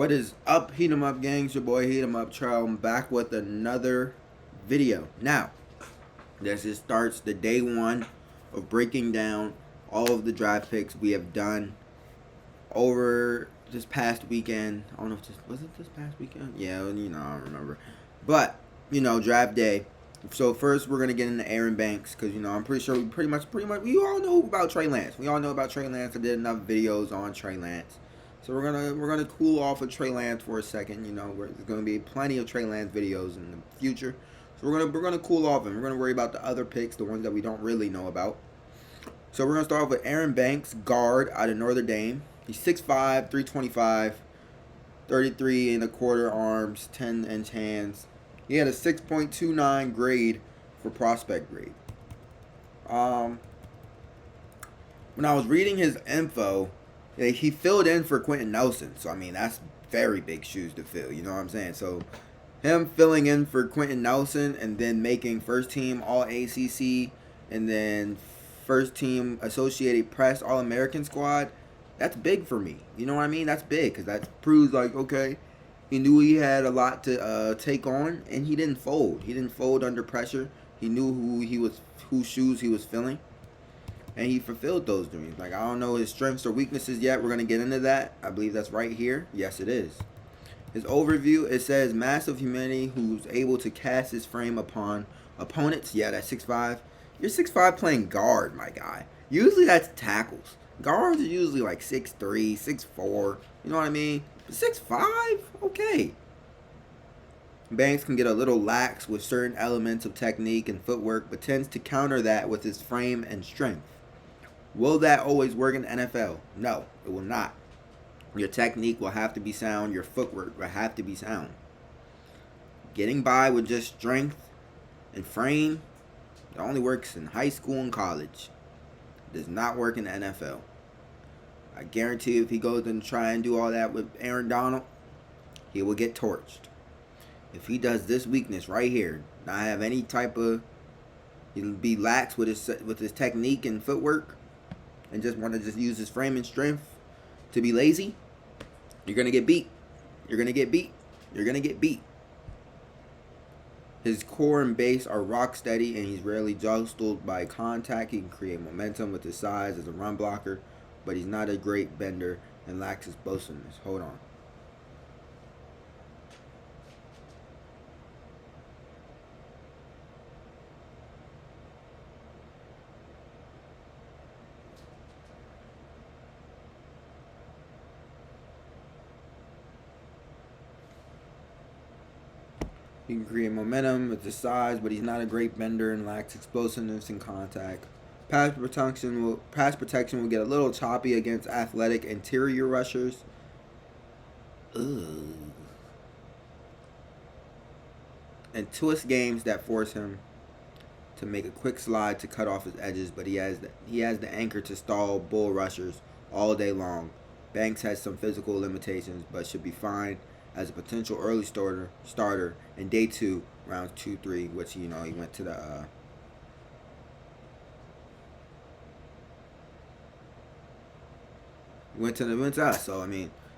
What is up, Heat 'em Up gangs? Your boy Heat 'em Up Trail. I'm back with another video. Now, this just starts the day one of breaking down all of the draft picks we have done over this past weekend. I don't know if was it this past weekend? Yeah, I don't remember. But, draft day. So first we're gonna get into Aaron Banks because I'm pretty sure we pretty much we all know about Trey Lance. We all know about Trey Lance. I did enough videos on Trey Lance. So we're gonna cool off of Trey Lance for a second. There's gonna be plenty of Trey Lance videos in the future. So we're gonna cool off and we're gonna worry about the other picks, the ones that we don't really know about. So we're gonna start off with Aaron Banks, guard out of Notre Dame. He's 6'5", 325, 33 and a quarter arms, 10-inch hands. He had a 6.29 grade for prospect grade. When I was reading his info, he filled in for Quentin Nelson. So, that's very big shoes to fill. You know what I'm saying? So, him filling in for Quentin Nelson and then making first team All-ACC and then first team Associated Press All-American squad, that's big for me. You know what I mean? That's big because that proves, okay, he knew he had a lot to take on, and he didn't fold. He didn't fold under pressure. He knew whose shoes he was filling, and he fulfilled those dreams. I don't know his strengths or weaknesses yet. We're going to get into that. I believe that's right here. Yes, it is. His overview, it says, massive humanity who's able to cast his frame upon opponents. Yeah, that's 6'5". You're 6'5" playing guard, my guy. Usually that's tackles. Guards are usually 6'3", 6'4". You know what I mean? 6'5"? Okay. Banks can get a little lax with certain elements of technique and footwork, but tends to counter that with his frame and strength. Will that always work in the NFL? No, it will not. Your technique will have to be sound. Your footwork will have to be sound. Getting by with just strength and frame, it only works in high school and college. It does not work in the NFL. I guarantee you if he goes and try and do all that with Aaron Donald, he will get torched. If he does this weakness right here, not have any type of, he'll be lax with his technique and footwork, and just want to just use his frame and strength to be lazy, you're going to get beat. You're going to get beat. You're going to get beat. His core and base are rock steady, and he's rarely jostled by contact. He can create momentum with his size as a run blocker, but he's not a great bender and lacks explosiveness. Hold on. He can create momentum with his size, but he's not a great bender and lacks explosiveness in contact. Pass protection will get a little choppy against athletic interior rushers. Ugh. And twist games that force him to make a quick slide to cut off his edges, but he has the anchor to stall bull rushers all day long. Banks has some physical limitations, but should be fine as a potential early starter in day 2, rounds 2-3, which he went to the went to us. So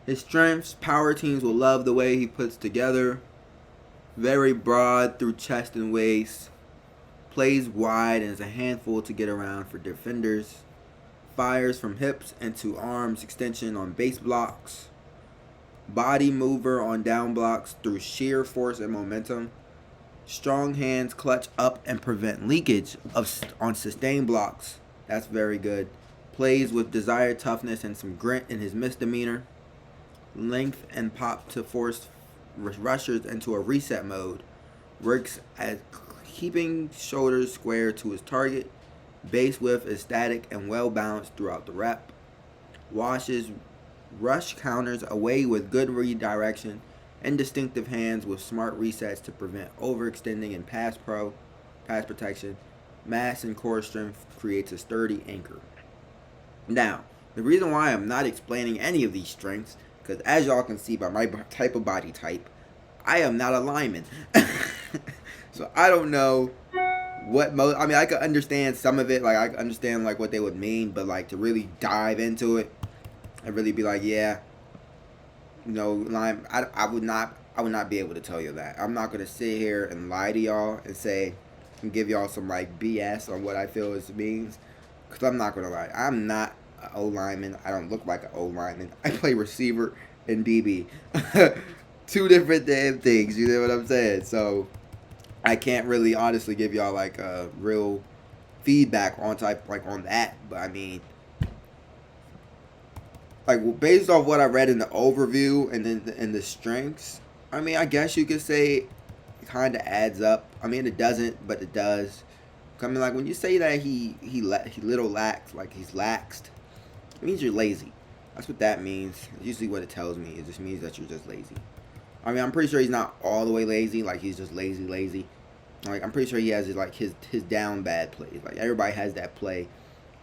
his strengths, power teams will love the way he puts together. Very broad through chest and waist. Plays wide and is a handful to get around for defenders. Fires from hips into arms extension on base blocks. Body mover on down blocks through sheer force and momentum. Strong hands clutch up and prevent leakage on sustained blocks. That's very good. Plays with desired toughness and some grit in his misdemeanor. Length and pop to force rushers into a reset mode. Works at keeping shoulders square to his target. Base width is static and well balanced throughout the rep. Washes rush counters away with good redirection and distinctive hands with smart resets to prevent overextending in pass protection. Mass and core strength creates a sturdy anchor. Now, the reason why I'm not explaining any of these strengths, because as y'all can see by my type of body type, I am not a lineman. So I don't know what I could understand some of it, I could understand what they would mean, but to really dive into it and really be yeah, you know, line. I would not be able to tell you that. I'm not gonna sit here and lie to y'all and say and give y'all some like BS on what I feel it means, because I'm not gonna lie. I'm not an O lineman. I don't look like an O lineman. I play receiver and DB. Two different damn things. You know what I'm saying? So I can't really honestly give y'all like a real feedback on on that. But I mean, like based off what I read in the overview and then in the strengths, I mean, I guess you could say it kind of adds up. I mean, it doesn't, but it does. I mean, like when you say that he little lax, like he's laxed, it means you're lazy. That's what that means. Usually, what it tells me, it just means that you're just lazy. I mean, I'm pretty sure he's not all the way lazy. Like he's just lazy. Like I'm pretty sure he has his down bad plays. Like everybody has that play.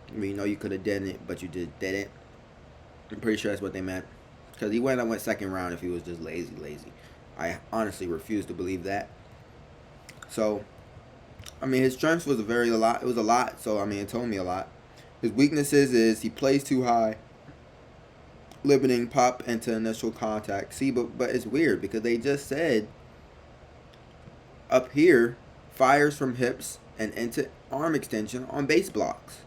I mean, you know, you could have done it, but you just didn't. I'm pretty sure that's what they meant. Because he went second round if he was just lazy. I honestly refuse to believe that. So, I mean, his strengths was a lot. It was a lot. So, I mean, it told me a lot. His weaknesses is he plays too high, limiting pop into initial contact. See, but it's weird because they just said up here, fires from hips and into arm extension on base blocks.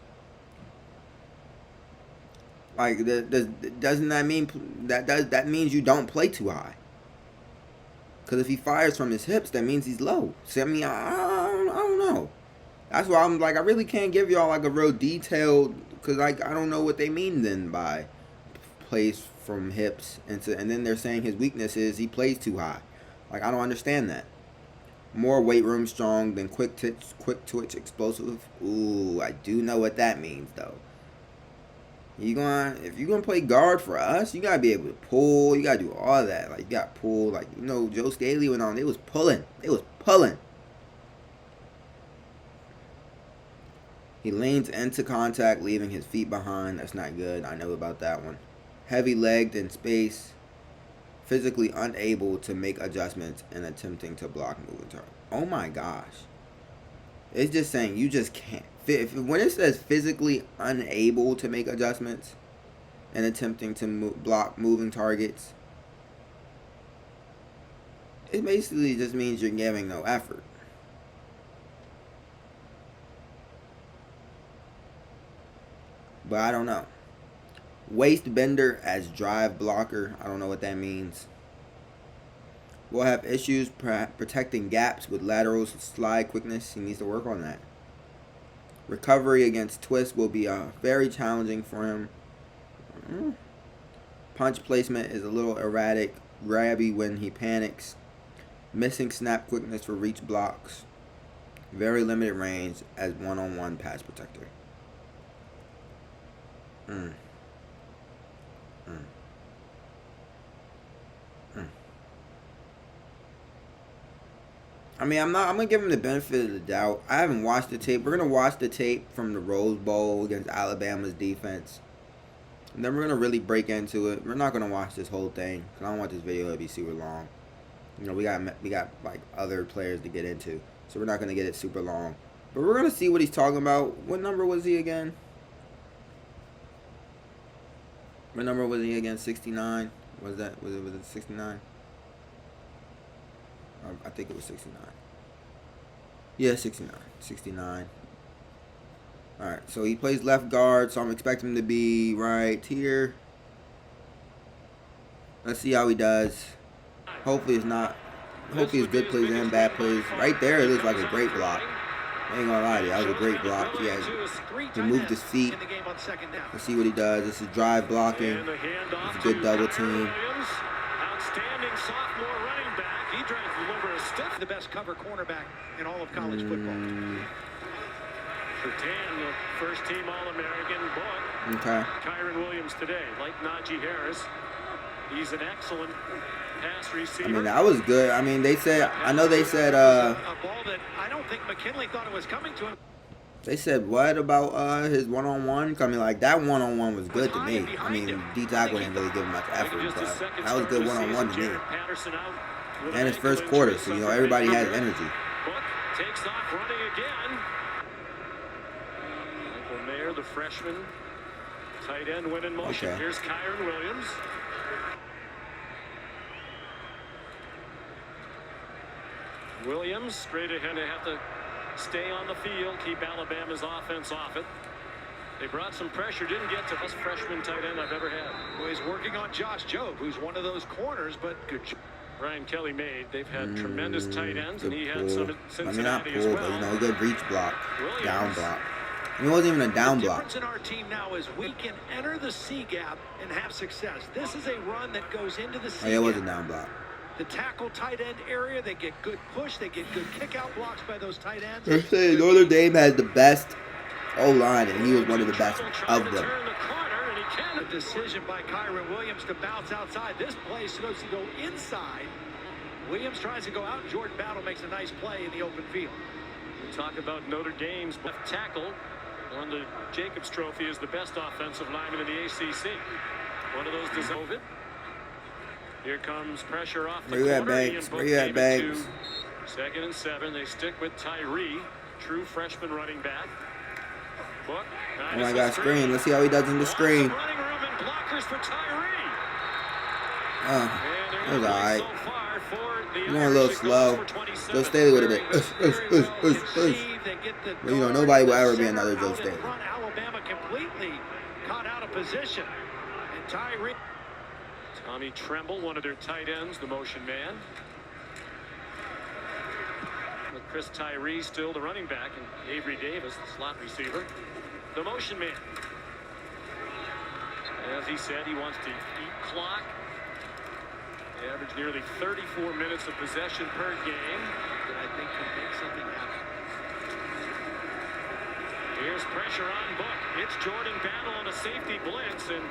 Like, doesn't that mean that means you don't play too high? Because if he fires from his hips, that means he's low. See, I mean, I don't know. That's why I'm like, I really can't give y'all like a real detailed, because like I don't know what they mean then by plays from hips and then they're saying his weakness is he plays too high. Like I don't understand that. More weight room strong than quick twitch explosive. Ooh, I do know what that means though. If you're gonna play guard for us, you gotta be able to pull. You gotta do all that. Like you got pull. Like you know, Joe Staley went on. They was pulling. He leans into contact, leaving his feet behind. That's not good. I know about that one. Heavy legged in space, physically unable to make adjustments and attempting to block moving target. Oh my gosh! It's just saying you just can't. When it says physically unable to make adjustments and attempting to block moving targets, it basically just means you're giving no effort. But I don't know. Waist bender as drive blocker. I don't know what that means. We'll have issues protecting gaps with laterals, slide quickness. He needs to work on that. Recovery against twist will be very challenging for him. Punch placement is a little erratic, grabby when he panics. Missing snap quickness for reach blocks. Very limited range as one-on-one pass protector. I mean, I'm gonna give him the benefit of the doubt. I haven't watched the tape. We're gonna watch the tape from the Rose Bowl against Alabama's defense, and then we're gonna really break into it. We're not gonna watch this whole thing because I don't want this video to be super long. You know, we got like other players to get into, so we're not gonna get it super long. But we're gonna see what he's talking about. What number was he again? What number was he again? 69. Was it 69? I think it was 69. Yeah, 69. Alright, so he plays left guard, so I'm expecting him to be right here. Let's see how he does. Hopefully it's good plays and bad plays. Right there, it looks like a great block. I ain't gonna lie to you, that was a great block. He moved his feet. Let's see what he does. This is drive blocking. It's a good double team. Outstanding sophomore running back. He drives over a stiff. The best cover cornerback in all of college football. Sertan, the first team All-American, but okay. Kyron Williams today, like Najee Harris, he's an excellent pass receiver. I mean, that was good. I mean, they said, I know they said, a ball that I don't think McKinley thought it was coming to him. They said what about his one-on-one? I mean, like that one-on-one was good to me. I mean, D-Tackle didn't really give him much effort, but that was good one-on-one to me. And his first quarter, so you know everybody has energy. Takes off running again. Michael Mayer, the freshman, tight end, went in motion. Okay. Here's Kyron Williams. Williams straight ahead. They have to stay on the field, keep Alabama's offense off it. They brought some pressure, didn't get to best freshman tight end I've ever had. Well, he's working on Josh Jobe, who's one of those corners, but good. Brian Kelly made. They've had tremendous tight ends, and he had pull. some at Cincinnati not as pull, well. but, you know, good reach block, Williams. down block. It wasn't even a down The block. difference in our team now is we can enter the C gap and have success. This is a run that goes into the C Oh, yeah, it was a gap. down block. The tackle tight end area, they get good push, they get good kick out blocks by those tight ends. They're saying Notre Dame has the best O-line, and he was one of the best of them. A decision by Kyron Williams to bounce outside. This play is supposed to go inside. Williams tries to go out. Jordan Battle makes a nice play in the open field. We talk about Notre Dame's left tackle. Won the Jacobs Trophy as the best offensive lineman in the ACC. One of those deserved it. Here comes pressure off the Where you at, corner. Banks? Where you at, Banks? 2nd and 7. They stick with Tyree, true freshman running back. Book. Oh my God, screen. Let's see how he does in the screen. Running room and blockers for Tyree. It was alright. Going a little slow. Joe Staley would have been. But you know, nobody will ever be another Joe Staley. Alabama completely caught out of position. And Tyree. Tommy Tremble, one of their tight ends, the motion man. With Chris Tyree still the running back, and Avery Davis, the slot receiver, the motion man. As he said, he wants to eat clock. They average nearly 34 minutes of possession per game. That I think can make something happen. Here's pressure on Book. It's Jordan Battle on a safety blitz, and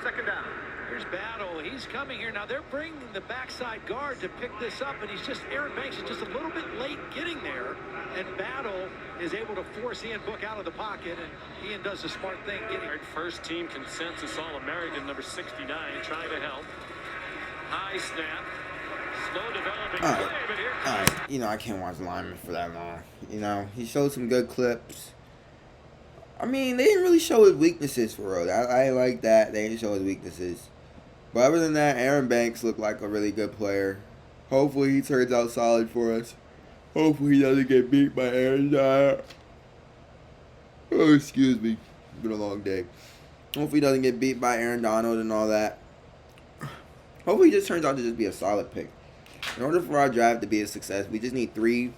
2nd down. Here's Battle. He's coming here. Now they're bringing the backside guard to pick this up, and he's just, Aaron Banks is just a little bit late getting there, and Battle is able to force Ian Book out of the pocket, and Ian does the smart thing getting. First team consensus All-American, number 69, trying to help. High snap. Slow developing play, but here comes. Alright, you know, I can't watch linemen for that long. You know, he showed some good clips. I mean, they didn't really show his weaknesses for real. I like that. They didn't show his weaknesses. But other than that, Aaron Banks looked like a really good player. Hopefully he turns out solid for us. Hopefully he doesn't get beat by Aaron Donald. Oh, excuse me. It's been a long day. Hopefully he doesn't get beat by Aaron Donald and all that. Hopefully he just turns out to just be a solid pick. In order for our draft to be a success, we just need 3-4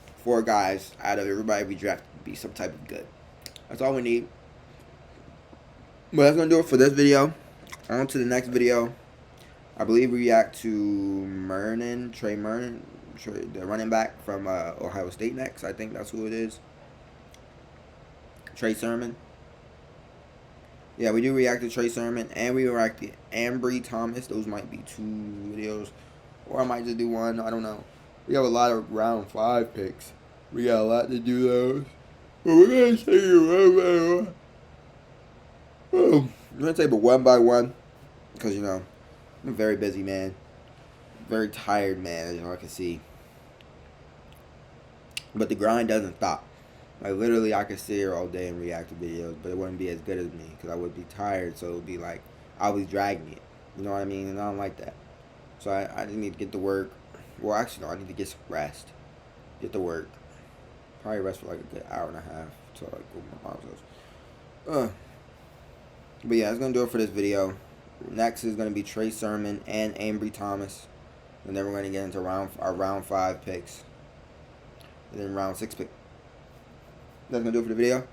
guys out of everybody we draft to be some type of good. That's all we need. But that's going to do it for this video. On to the next video. I believe we react to Trey Mernon, the running back from Ohio State next. I think that's who it is. Trey Sermon. Yeah, we do react to Trey Sermon, and we react to Ambry Thomas. Those might be 2 videos. Or I might just do one. I don't know. We have a lot of round 5 picks. We got a lot to do those. But we're going to take it one by one. We're going to take it one by one. Because, you know, I'm a very busy man. Very tired man, as you know, I can see. But the grind doesn't stop. Like, literally, I could sit here all day and react to videos, but it wouldn't be as good as me. Because I would be tired, so it would be like, I was dragging it. You know what I mean? And I don't like that. So I just need to get to work. Well, actually, no, I need to get some rest. Get to work. Probably rest for like a good hour and a half until I go to my mom's house. But yeah, that's going to do it for this video. Next is going to be Trey Sermon and Ambry Thomas. And then we're going to get into our round 5 picks. And then round 6 pick. That's going to do it for the video.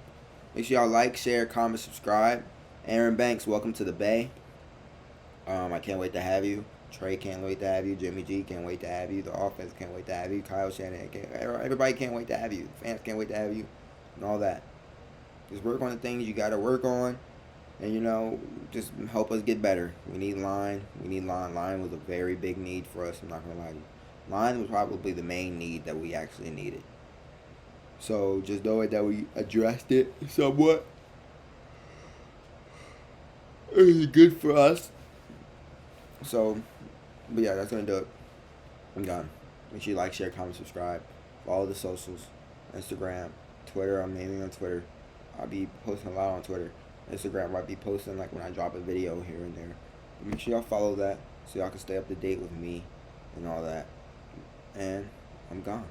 Make sure y'all like, share, comment, subscribe. Aaron Banks, welcome to the Bay. I can't wait to have you. Trey can't wait to have you. Jimmy G can't wait to have you. The offense can't wait to have you. Kyle Shanahan everybody can't wait to have you. Fans can't wait to have you. And all that. Just work on the things you got to work on. And, you know, just help us get better. We need line. We need line. Line was a very big need for us. I'm not going to lie to you. Line was probably the main need that we actually needed. So, just know it that we addressed it somewhat. It was good for us. So, but yeah, that's going to do it. I'm done. Make sure you like, share, comment, subscribe. Follow the socials. Instagram, Twitter. I'm mainly on Twitter. I'll be posting a lot on Twitter. Instagram, might be posting like when I drop a video here and there. But make sure y'all follow that so y'all can stay up to date with me and all that. And I'm gone.